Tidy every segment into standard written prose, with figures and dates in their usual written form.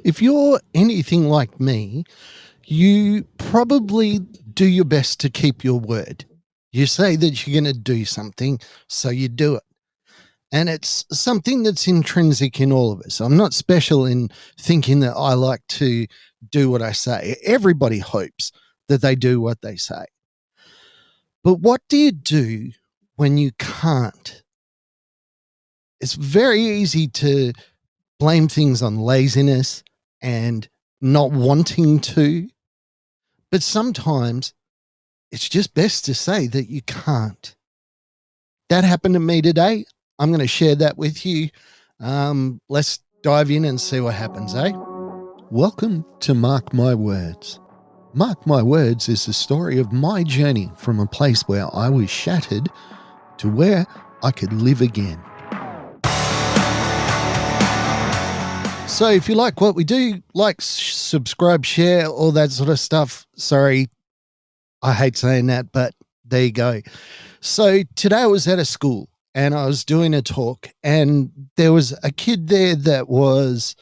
If you're anything like me, you probably do your best to keep your word. You say that you're going to do something, so you do it. And it's something that's intrinsic in all of us. I'm not special in thinking that I like to do what I say. Everybody hopes that they do what they say. But what do you do when you can't? It's very easy to blame things on laziness and not wanting to. But sometimes it's just best to say that you can't. That happened to me today. I'm going to share that with you. Let's dive in and see what happens, eh? Welcome to Mark My Words. Mark My Words is the story of my journey from a place where I was shattered to where I could live again. So if you like what we do, like, subscribe, share, all that sort of stuff. Sorry, I hate saying that, but there you go. So today I was at a school and I was doing a talk, and there was a kid there that was,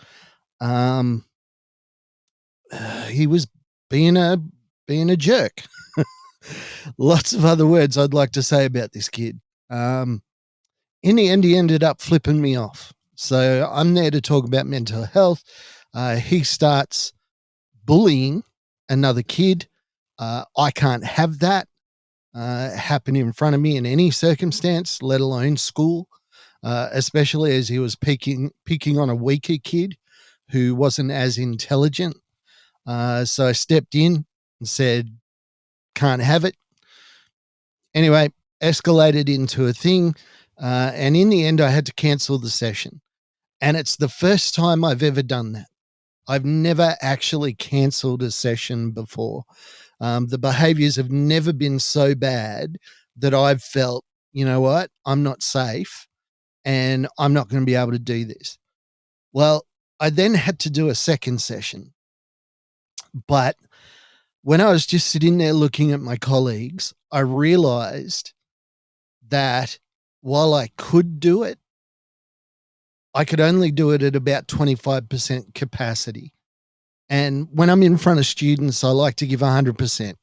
he was being a jerk. Lots of other words I'd like to say about this kid. In the end, he ended up flipping me off. So I'm there to talk about mental health. He starts bullying another kid. I can't have that happen in front of me in any circumstance, let alone school, especially as he was picking on a weaker kid who wasn't as intelligent. So I stepped in and said, can't have it. Anyway, escalated into a thing. And in the end, I had to cancel the session. And it's the first time I've ever done that. I've never actually canceled a session before. The behaviors have never been so bad that I've felt, you know what, I'm not safe and I'm not going to be able to do this. Well, I then had to do a second session. But when I was just sitting there looking at my colleagues, I realized that while I could do it, I could only do it at about 25% capacity. And when I'm in front of students, I like to give 100%. I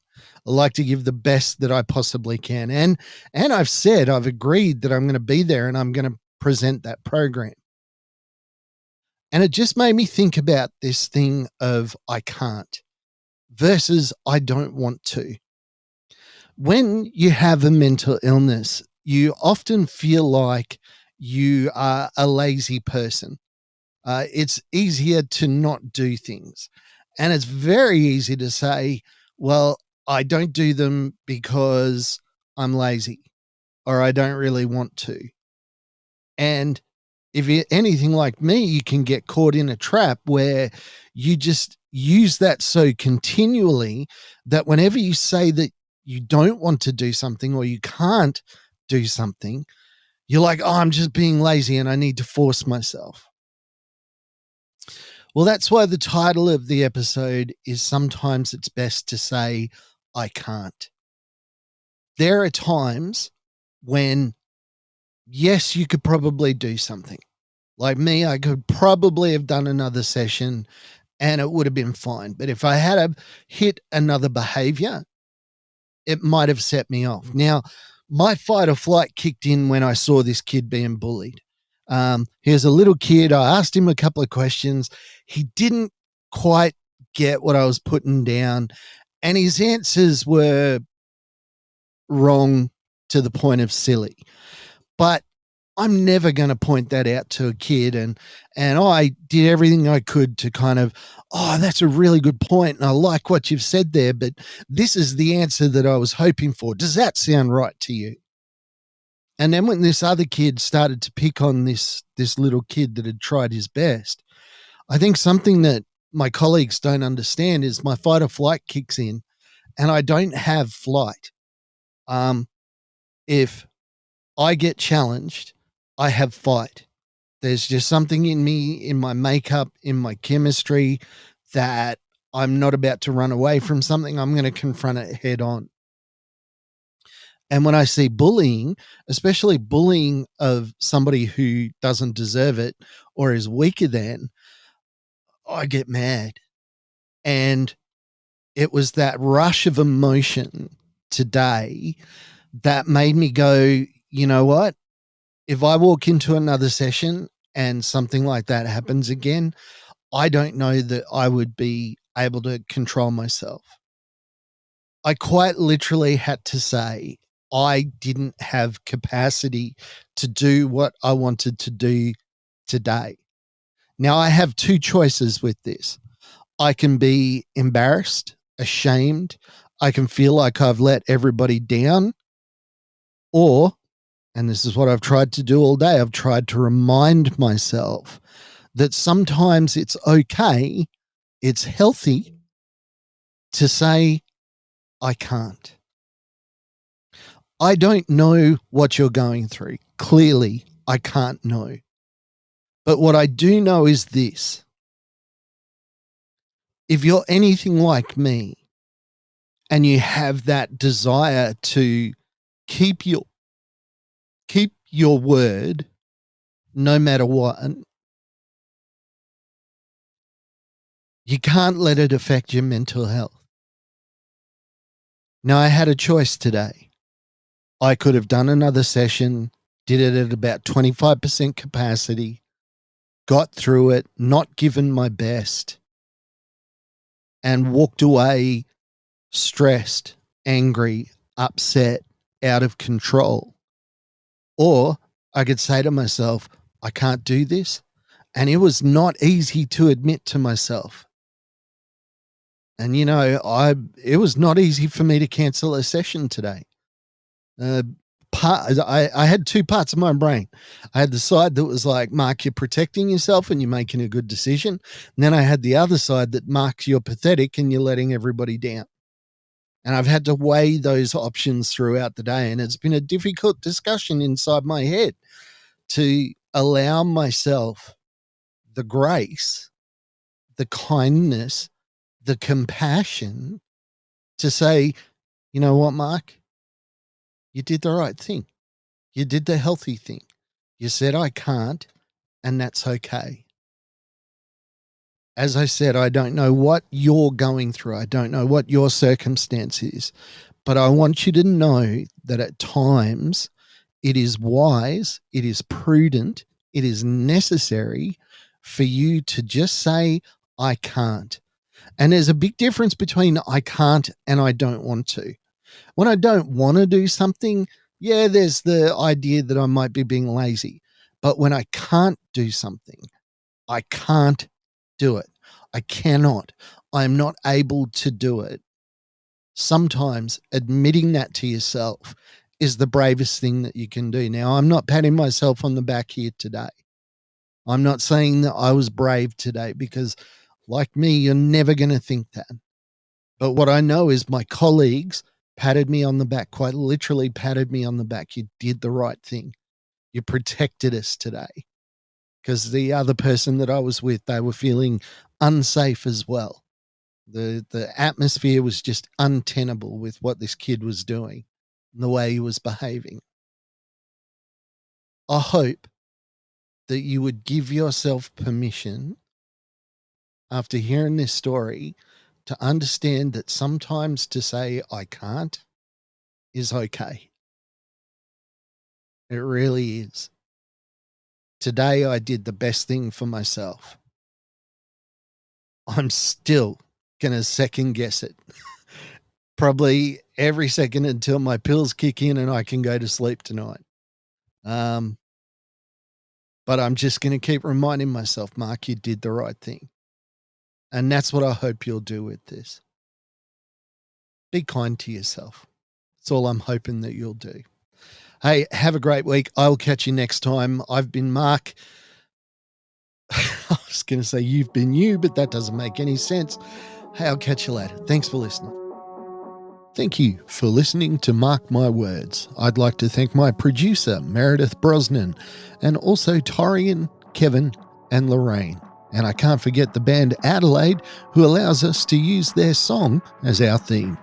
like to give the best that I possibly can. And I've agreed that I'm going to be there and I'm going to present that program. And it just made me think about this thing of I can't versus I don't want to. When you have a mental illness, you often feel like you are a lazy person. It's easier to not do things. And it's very easy to say, well, I don't do them because I'm lazy or I don't really want to. And if you're anything like me, you can get caught in a trap where you just use that so continually that whenever you say that you don't want to do something or you can't do something, you're like, oh, I'm just being lazy and I need to force myself. Well, that's why the title of the episode is Sometimes It's Best to Say, I Can't. There are times when, yes, you could probably do something. Like me, I could probably have done another session and it would have been fine. But if I had hit another behavior, it might have set me off. Now, my fight or flight kicked in when I saw this kid being bullied. He was a little kid. I asked him a couple of questions. He didn't quite get what I was putting down, and his answers were wrong to the point of silly. But I'm never going to point that out to a kid. And I did everything I could to kind of, oh, that's a really good point. And I like what you've said there, but this is the answer that I was hoping for. Does that sound right to you? And then when this other kid started to pick on this little kid that had tried his best, I think something that my colleagues don't understand is my fight or flight kicks in and I don't have flight. If I get challenged, I have fight. There's just something in me, in my makeup, in my chemistry, that I'm not about to run away from something. I'm going to confront it head on. And when I see bullying, especially bullying of somebody who doesn't deserve it or is weaker than, I get mad. And it was that rush of emotion today that made me go, you know what? If I walk into another session and something like that happens again, I don't know that I would be able to control myself. I quite literally had to say I didn't have capacity to do what I wanted to do today. Now, I have two choices with this. I can be embarrassed, ashamed. I can feel like I've let everybody down. Or, and this is what I've tried to do all day, I've tried to remind myself that sometimes it's okay, it's healthy to say, I can't. I don't know what you're going through. Clearly, I can't know. But what I do know is this. If you're anything like me and you have that desire to keep your word no matter what, you can't let it affect your mental health. Now, I had a choice today. I could have done another session, did it at about 25% capacity, got through it, not given my best, and walked away stressed, angry, upset, out of control. Or I could say to myself, I can't do this. And it was not easy to admit to myself. And, you know, it was not easy for me to cancel a session today. I had two parts of my brain. I had the side that was like, Mark, you're protecting yourself and you're making a good decision. And then I had the other side that, Mark, you're pathetic and you're letting everybody down. And I've had to weigh those options throughout the day. And it's been a difficult discussion inside my head to allow myself the grace, the kindness, the compassion to say, you know what, Mark, you did the right thing. You did the healthy thing. You said, I can't, and that's okay. As I said, I don't know what you're going through. I don't know what your circumstance is, but I want you to know that at times it is wise, it is prudent, it is necessary for you to just say, I can't. And there's a big difference between I can't and I don't want to. When I don't want to do something, yeah, there's the idea that I might be being lazy. But when I can't do something, I can't do it. I cannot. I'm not able to do it. Sometimes admitting that to yourself is the bravest thing that you can do. Now, I'm not patting myself on the back here today. I'm not saying that I was brave today because, like me, you're never going to think that. But what I know is my colleagues patted me on the back, quite literally patted me on the back. You did the right thing. You protected us today. Because the other person that I was with, they were feeling unsafe as well. The atmosphere was just untenable with what this kid was doing and the way he was behaving. I hope that you would give yourself permission after hearing this story to understand that sometimes to say I can't is okay. It really is. Today I did the best thing for myself. I'm still going to second guess it. Probably every second until my pills kick in and I can go to sleep tonight. But I'm just going to keep reminding myself, Mark, you did the right thing. And that's what I hope you'll do with this. Be kind to yourself. That's all I'm hoping that you'll do. Hey, have a great week. I'll catch you next time. I've been Mark. I was going to say you've been you, but that doesn't make any sense. Hey, I'll catch you later. Thanks for listening. Thank you for listening to Mark My Words. I'd like to thank my producer, Meredith Brosnan, and also Torian, Kevin, and Lorraine. And I can't forget the band Adelaide, who allows us to use their song as our theme.